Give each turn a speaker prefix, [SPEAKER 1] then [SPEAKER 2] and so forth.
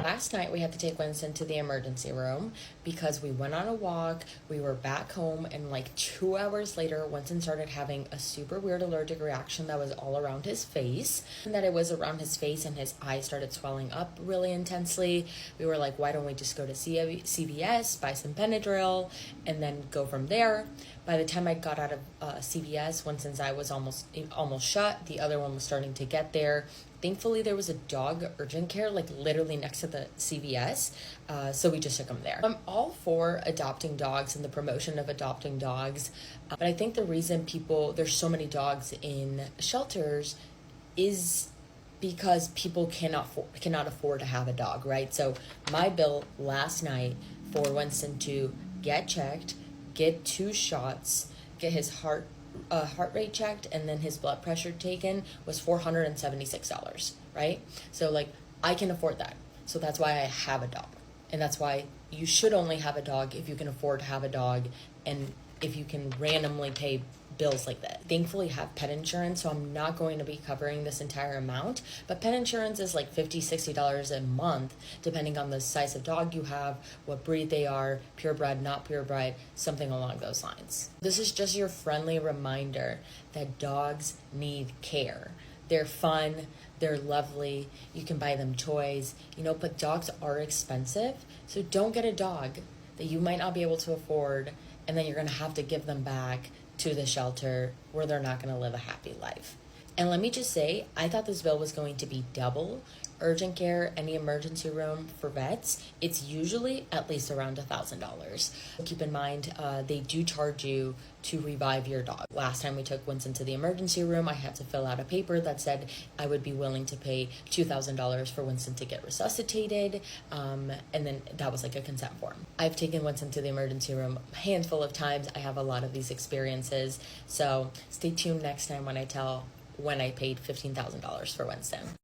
[SPEAKER 1] Last night we had to take Winston to the emergency room because we went on a walk, we were back home, and like 2 hours later, Winston started having a super weird allergic reaction that was all around his face. And that it was around his face and his eyes started swelling up really intensely. We were like, why don't we just go to CVS, buy some Benadryl, and then go from there. By the time I got out of CVS, Winston's eye was almost shut. The other one was starting to get there. Thankfully, there was a dog urgent care, like literally next to the CVS, so we just took him there. I'm all for adopting dogs and the promotion of adopting dogs, but I think the reason there's so many dogs in shelters is because people cannot afford to have a dog, right? So my bill last night for Winston to get checked, get 2 shots, get his heart rate checked, and then his blood pressure taken was $476, right? So like I can afford that. So that's why I have a dog. And that's why you should only have a dog if you can afford to have a dog and if you can randomly pay bills like that. Thankfully, I have pet insurance, so I'm not going to be covering this entire amount, but pet insurance is like $50-$60 a month depending on the size of dog you have, what breed they are, purebred, not purebred, something along those lines. This is just your friendly reminder that dogs need care. They're fun, they're lovely, you can buy them toys, but dogs are expensive, so don't get a dog that you might not be able to afford and then you're going to have to give them back to the shelter where they're not going to live a happy life. And let me just say, I thought this bill was going to be double. Urgent care, any emergency room for vets, it's usually at least around $1,000. Keep in mind, they do charge you to revive your dog. Last time we took Winston to the emergency room, I had to fill out a paper that said I would be willing to pay $2,000 for Winston to get resuscitated, and then that was like a consent form. I've taken Winston to the emergency room a handful of times. I have a lot of these experiences, so stay tuned next time when I paid $15,000 for Winston.